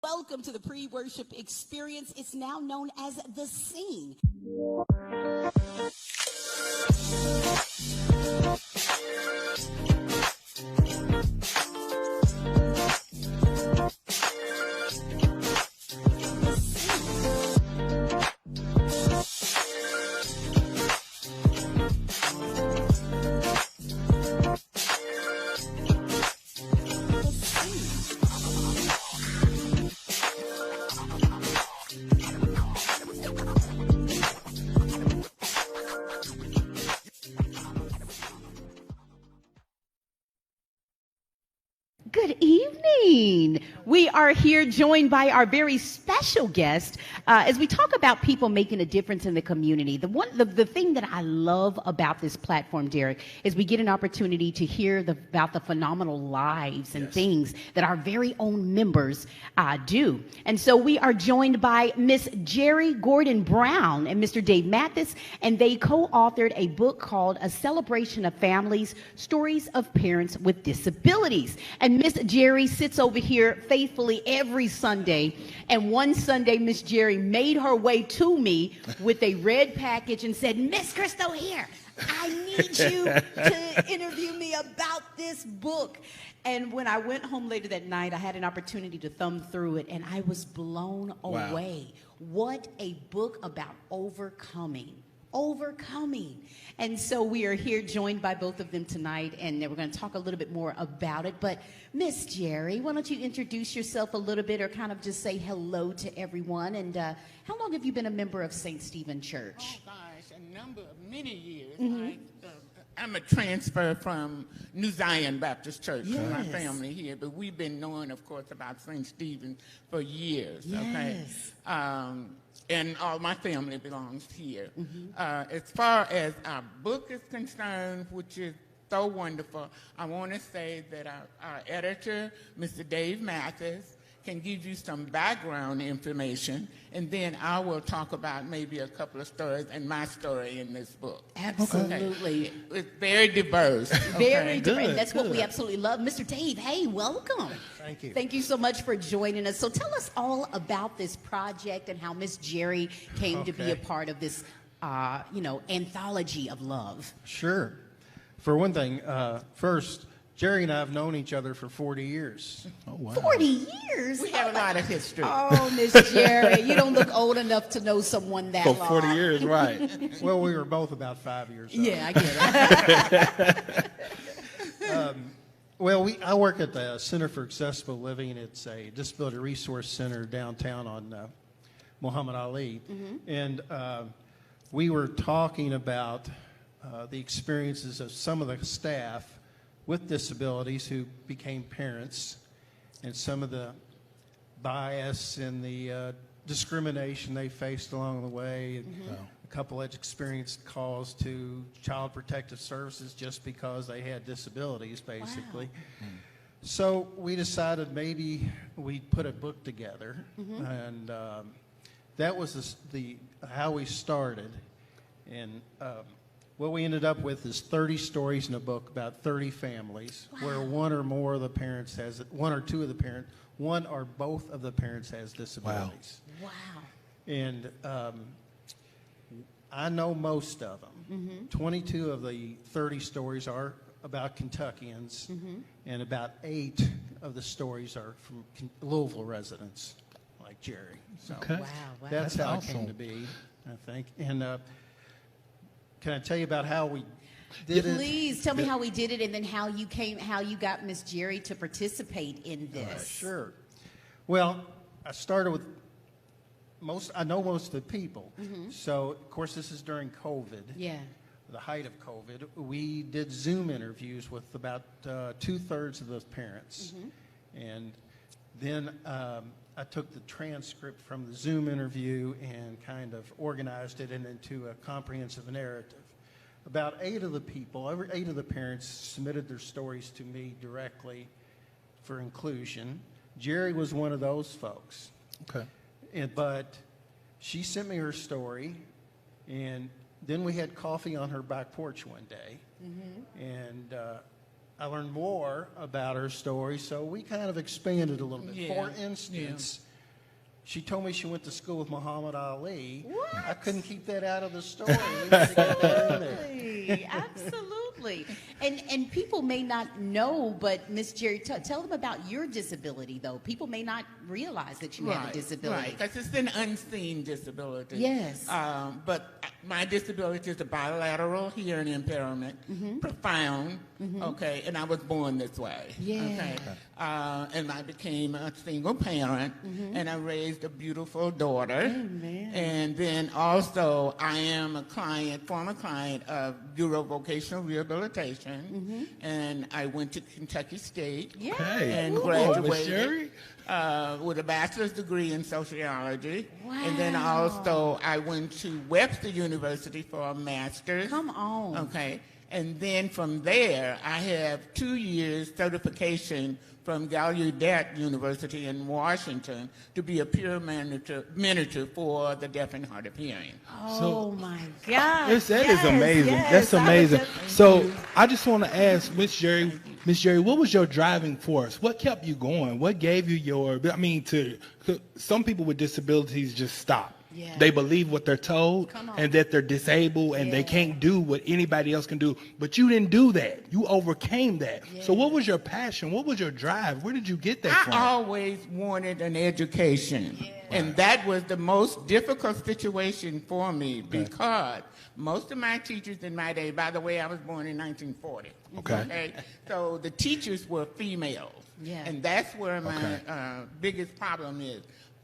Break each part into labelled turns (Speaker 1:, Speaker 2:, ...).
Speaker 1: Welcome to the pre-worship experience. It's now known as The Scene.
Speaker 2: Good evening. We are here joined by our very special guest as we talk about people making a difference in the community. The thing that I love about this platform, Derek, is we get an opportunity to hear about the phenomenal lives and things that our very own members do. And so we are joined by Miss Gerry Gordon Brown and Mr. Dave Matheis, and they co-authored a book called A Celebration of Families, Stories of Parents with Disabilities. And Miss Gerry sits over here faithfully every Sunday. And one Sunday, Miss Gerry made her way to me with a red package and said, Miss Crystal, here, I need you to interview me about this book. And when I went home later that night, I had an opportunity to thumb through it, and I was blown away. What a book about overcoming. And so we are here joined by both of them tonight, and we're going to talk a little bit more about it. But Miss Gerry, why don't you introduce yourself a little bit, or kind of just say hello to everyone? And how long have you been a member of St. Stephen Church?
Speaker 3: Oh gosh, many years. Mm-hmm. I'm a transfer from New Zion Baptist Church. Yes. My family here, but we've been knowing, of course, about St. Stephen for years.
Speaker 2: Yes.
Speaker 3: Okay. And all my family belongs here. Mm-hmm. As far as our book is concerned, which is so wonderful, I want to say that our editor, Mr. Dave Matheis, can give you some background information, and then I will talk about maybe a couple of stories and my story in this book.
Speaker 2: Absolutely.
Speaker 3: Okay. It's very diverse.
Speaker 2: Very diverse. And that's what we absolutely love. Mr. Dave, hey, welcome.
Speaker 4: Thank you.
Speaker 2: Thank you so much for joining us. So tell us all about this project and how Miss Gerry came to be a part of this, anthology of love.
Speaker 4: Sure. For one thing, first, Gerry and I have known each other for 40 years.
Speaker 2: Oh, wow. 40 years?
Speaker 3: We have a lot of history.
Speaker 2: Oh, Miss Gerry, you don't look old enough to know someone that long.
Speaker 5: 40 years, right.
Speaker 4: Well, we were both about 5 years old.
Speaker 2: Yeah, I get
Speaker 4: it. I work at the Center for Accessible Living. It's a disability resource center downtown on Muhammad Ali. Mm-hmm. And we were talking about the experiences of some of the staff with disabilities who became parents, and some of the bias and the discrimination they faced along the way. Mm-hmm. A couple had experienced calls to Child Protective Services just because they had disabilities, basically. Wow. So we decided maybe we'd put a book together, mm-hmm. and that was how we started. And what we ended up with is 30 stories in a book about 30 families. Wow. Where one or two of the parents, one or both of the parents has disabilities.
Speaker 2: Wow.
Speaker 4: And I know most of them. Mm-hmm. 22 of the 30 stories are about Kentuckians, mm-hmm. and about 8 of the stories are from Louisville residents, like Gerry. So that's how
Speaker 5: awesome.
Speaker 4: It came to be, I think. And can I tell you about how we did it?
Speaker 2: Please tell me how we did it, and then how you got Miss Gerry to participate in this.
Speaker 4: Sure. Well, I started with I know most of the people. Mm-hmm. So, of course, this is during COVID.
Speaker 2: Yeah.
Speaker 4: The height of COVID. We did Zoom interviews with about 2/3 of those parents. Mm-hmm. And then I took the transcript from the Zoom interview and kind of organized it into a comprehensive narrative. About 8 of the people, 8 of the parents submitted their stories to me directly for inclusion. Gerry was one of those folks.
Speaker 5: Okay.
Speaker 4: But she sent me her story, and then we had coffee on her back porch one day. Mm-hmm. And I learned more about her story, so we kind of expanded a little bit. Yeah. For instance, She told me she went to school with Muhammad Ali.
Speaker 2: What?
Speaker 4: I couldn't keep that out of the story. We had to get that in there.
Speaker 2: Absolutely. And people may not know, but Miss Gerry, tell them about your disability, though. People may not realize that you have a disability.
Speaker 3: Right, because it's an unseen disability.
Speaker 2: Yes.
Speaker 3: But my disability is a bilateral hearing impairment, profound, okay, and I was born this way.
Speaker 2: Yeah.
Speaker 3: Okay. And I became a single parent, and I raised a beautiful daughter.
Speaker 2: Amen.
Speaker 3: And then also I am a former client of Bureau of Vocational Rehabilitation, and I went to Kentucky State and graduated with a bachelor's degree in sociology.
Speaker 2: Wow.
Speaker 3: And then also I went to Webster University for a master's.
Speaker 2: Come on.
Speaker 3: Okay. And then from there, I have 2 years certification from Gallaudet University in Washington to be a peer manager for the deaf and hard of hearing.
Speaker 2: Oh, my gosh.
Speaker 5: That is amazing.
Speaker 2: Yes.
Speaker 5: That's amazing. So I just want to ask Miss Gerry, what was your driving force? What kept you going? What gave you some people with disabilities just stop.
Speaker 2: Yeah.
Speaker 5: They believe what they're told and that they're disabled and they can't do what anybody else can do. But you didn't do that. You overcame that. Yeah. So what was your passion? What was your drive? Where did you get that from?
Speaker 3: I always wanted an education. Yeah. And that was the most difficult situation for me because most of my teachers in my day, by the way, I was born in 1940. Okay. So the teachers were females. Yeah. And that's where my biggest problem is.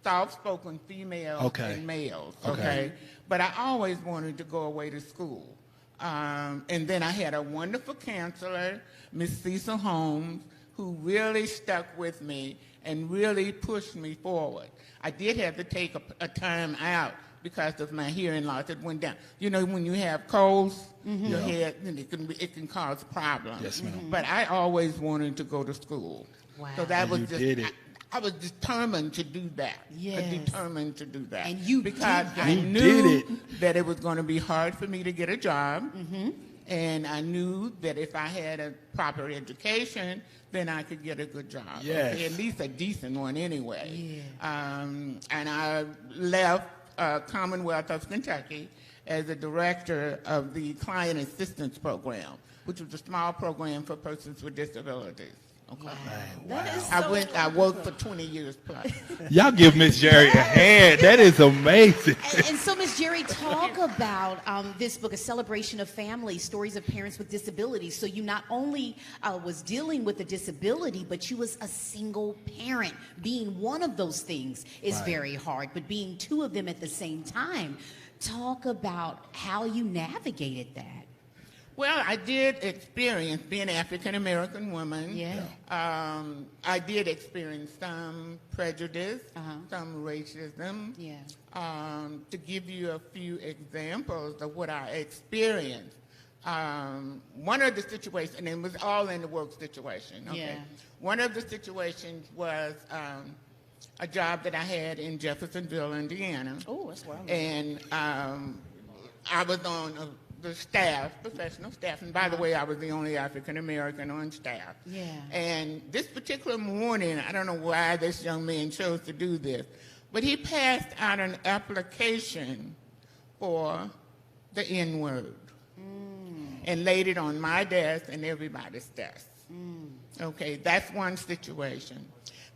Speaker 3: Soft-spoken females and males, okay? But I always wanted to go away to school. And then I had a wonderful counselor, Miss Cecil Holmes, who really stuck with me and really pushed me forward. I did have to take a time out because of my hearing loss. It went down. You know, when you have colds, your head, it can cause problems.
Speaker 5: Yes, ma'am.
Speaker 3: But I always wanted to go to school.
Speaker 2: Wow.
Speaker 3: So that was
Speaker 5: you
Speaker 3: just...
Speaker 5: did it.
Speaker 3: I was determined to do that.
Speaker 2: Yes.
Speaker 3: Determined to do that.
Speaker 2: And you
Speaker 3: because
Speaker 2: did that.
Speaker 3: I knew that it was going to be hard for me to get a job. And I knew that if I had a proper education, then I could get a good job.
Speaker 5: Yes.
Speaker 3: Okay, at least a decent one anyway. Yeah. And I left Commonwealth of Kentucky as a director of the Client Assistance Program, which was a small program for persons with disabilities. Okay.
Speaker 2: Wow. That is
Speaker 3: I worked for 20 years plus.
Speaker 5: Y'all give Miss Gerry a hand. That is amazing.
Speaker 2: And so, Miss Gerry, talk about this book, A Celebration of Family, Stories of Parents with Disabilities. So you not only was dealing with a disability, but you was a single parent. Being one of those things is very hard, but being two of them at the same time. Talk about how you navigated that.
Speaker 3: Well, I did experience being an African-American woman.
Speaker 2: Yeah.
Speaker 3: I did experience some prejudice, some racism.
Speaker 2: Yeah.
Speaker 3: To give you a few examples of what I experienced, one of the situations, and it was all in the work situation. Okay. Yeah. One of the situations was a job that I had in Jeffersonville, Indiana.
Speaker 2: Oh, that's where I was.
Speaker 3: And I was on the staff, professional staff, and by the way, I was the only African-American on staff.
Speaker 2: Yeah.
Speaker 3: And this particular morning, I don't know why this young man chose to do this, but he passed out an application for the N-word and laid it on my desk and everybody's desk. Okay, that's one situation.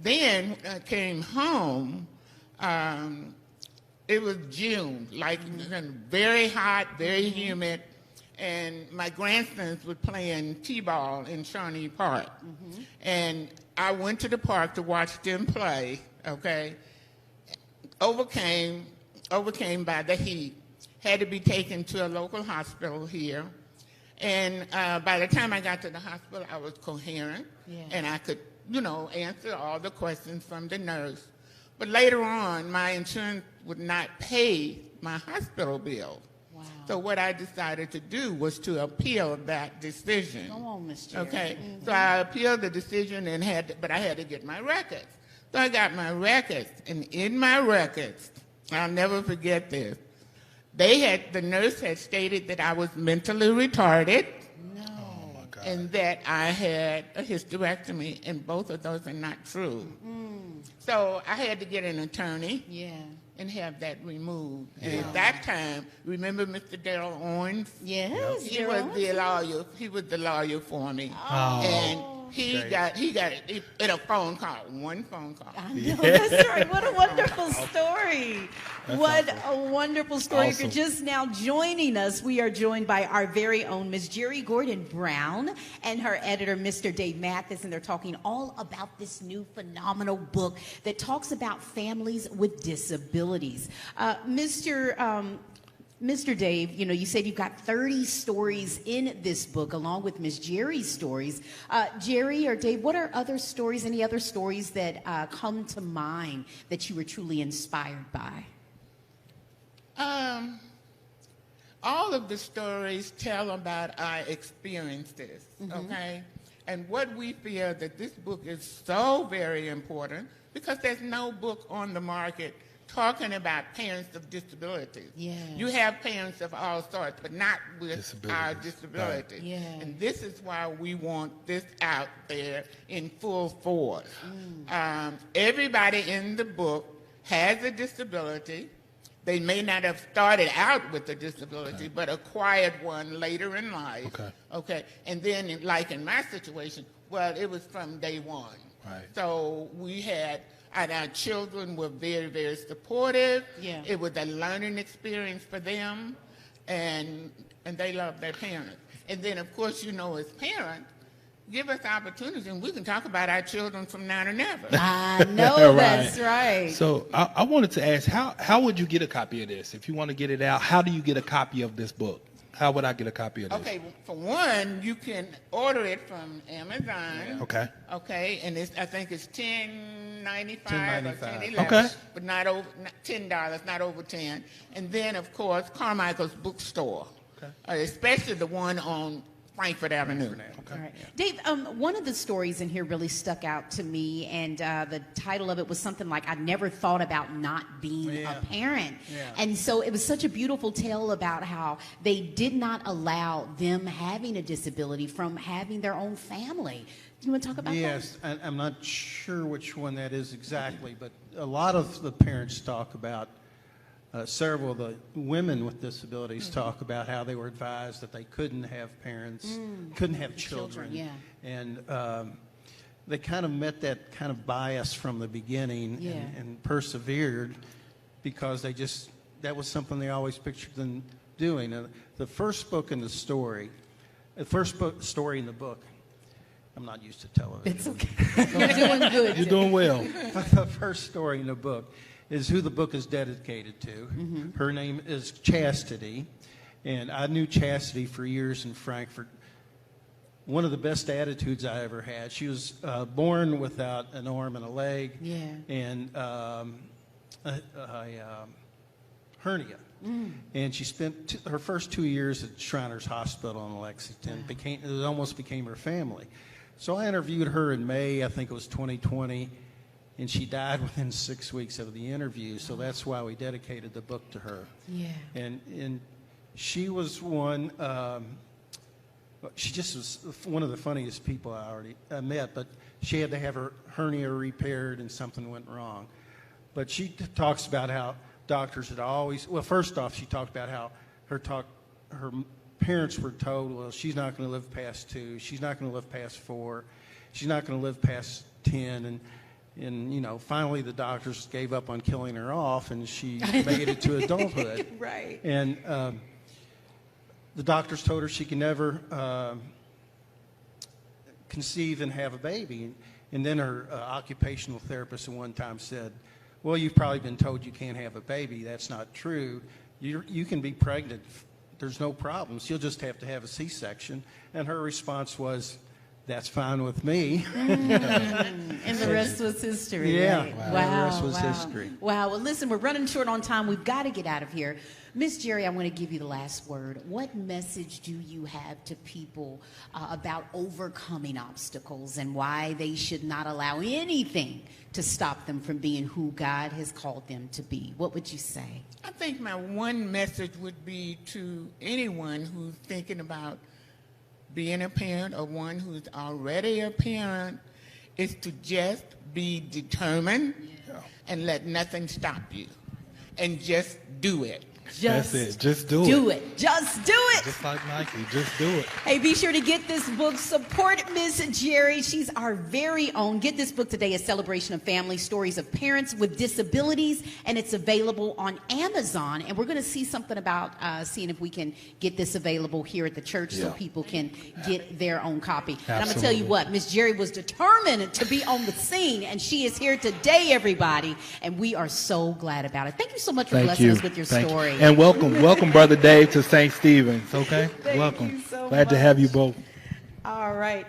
Speaker 3: Then when I came home, it was June, like very hot, very humid, and my grandsons were playing t-ball in Shawnee Park. And I went to the park to watch them play, okay? Overcame by the heat, had to be taken to a local hospital here. And by the time I got to the hospital, I was coherent, and I could, answer all the questions from the nurse. But later on, my insurance would not pay my hospital bill. Wow. So what I decided to do was to appeal that decision.
Speaker 2: Come on, Miss Gerry.
Speaker 3: Okay. So I appealed the decision but I had to get my records. So I got my records, and in my records, I'll never forget this. The nurse had stated that I was mentally retarded.
Speaker 2: No.
Speaker 5: Oh my God.
Speaker 3: and that I had a hysterectomy, and both of those are not true. So I had to get an attorney and have that removed. And at that time, remember Mr. Darrell Owens?
Speaker 2: Yes,
Speaker 3: He was the lawyer. He was the lawyer for me, and he got it in a phone call, one phone call.
Speaker 2: I know, that's right. What a wonderful story. What a wonderful story. If you're just now joining us, we are joined by our very own Miss Gerry Gordon Brown and her editor, Mr. Dave Matheis, and they're talking all about this new phenomenal book that talks about families with disabilities. Mr. Dave, you know, you said you've got 30 stories in this book along with Miss Gerry's stories. Gerry or Dave, what are other stories, any other stories that come to mind that you were truly inspired by?
Speaker 3: All of the stories tell about our experiences, okay? And what we feel that this book is so very important because there's no book on the market talking about parents of disabilities.
Speaker 2: Yes.
Speaker 3: You have parents of all sorts, but not with our disabilities.
Speaker 2: Right. Yeah.
Speaker 3: And this is why we want this out there in full force. Everybody in the book has a disability. They may not have started out with a disability, but acquired one later in life. Okay. And then, like in my situation, well, it was from day one.
Speaker 5: Right.
Speaker 3: So we had, and our children were very, very supportive.
Speaker 2: Yeah.
Speaker 3: It was a learning experience for them, and they loved their parents. And then, of course, you know, as parents, give us opportunity, and we can talk about our children from now to never.
Speaker 2: I know,
Speaker 5: Right.
Speaker 2: that's right.
Speaker 5: So I wanted to ask, how would you get a copy of this? If you want to get it out, how do you get a copy of this book? How would I get a copy of this?
Speaker 3: Okay, for one, you can order it from Amazon.
Speaker 5: Okay.
Speaker 3: Okay, and I think it's $10.95 or $10.11,
Speaker 5: Okay.
Speaker 3: but not over $10, not over 10. And then, of course, Carmichael's bookstore, especially the one on Frankfurt Avenue.
Speaker 2: All right. Dave, one of the stories in here really stuck out to me, and the title of it was something like, I never thought about not being a parent. And so it was such a beautiful tale about how they did not allow them having a disability from having their own family. Do you want to talk about that?
Speaker 4: Yes, I'm not sure which one that is exactly, but a lot of the parents talk about, several of the women with disabilities talk about how they were advised that they couldn't have parents, couldn't have children. And they kind of met that kind of bias from the beginning and persevered because that was something they always pictured them doing. And the first book in the story, story in the book, I'm not used to television.
Speaker 2: It's okay. You're doing good.
Speaker 5: You're doing well.
Speaker 4: The first story in the book is who the book is dedicated to. Her name is Chastity, and I knew Chastity for years in Frankfurt. One of the best attitudes I ever had. She was born without an arm and a leg, and a hernia. And she spent her first 2 years at Shriners Hospital in Lexington. It almost became her family. So I interviewed her in May, I think it was 2020, and she died within 6 weeks of the interview. So that's why we dedicated the book to her. And she was one. She just was one of the funniest people I met. But she had to have her hernia repaired, and something went wrong. But she talks about how doctors had always. Well, first off, she talked about how her parents were told, well, she's not going to live past 2. She's not going to live past 4. She's not going to live past 10. And you know, finally the doctors gave up on killing her off, and she made it to adulthood.
Speaker 2: Right.
Speaker 4: And the doctors told her she can never conceive and have a baby. And then her occupational therapist at one time said, well, you've probably been told you can't have a baby. That's not true. You can be pregnant. There's no problems. You'll just have to have a C-section. And her response was, that's fine with me.
Speaker 2: And the rest was history.
Speaker 4: Yeah.
Speaker 2: Right?
Speaker 4: Wow. The rest was history.
Speaker 2: Wow. Well, listen, we're running short on time. We've got to get out of here. Miss Gerry, I'm going to give you the last word. What message do you have to people about overcoming obstacles and why they should not allow anything to stop them from being who God has called them to be? What would you say?
Speaker 3: I think my one message would be to anyone who's thinking about being a parent or one who's already a parent is to just be determined and let nothing stop you. And just do it.
Speaker 5: That's it. Just do it.
Speaker 2: Do it. Just do it.
Speaker 5: Just like Nike. Just do it.
Speaker 2: Hey, be sure to get this book. Support Miss Gerry. She's our very own. Get this book today, A Celebration of Family, Stories of Parents with Disabilities, and it's available on Amazon. And we're going to see something about seeing if we can get this available here at the church so people can get their own copy.
Speaker 5: Absolutely.
Speaker 2: And I'm going to tell you what, Miss Gerry was determined to be on the scene, and she is here today, everybody. And we are so glad about it. Thank you so much for blessing us with your story.
Speaker 5: And welcome, Brother Dave, to St. Stephen's. Okay, welcome.
Speaker 2: you so
Speaker 5: Glad to have you both.
Speaker 2: All right.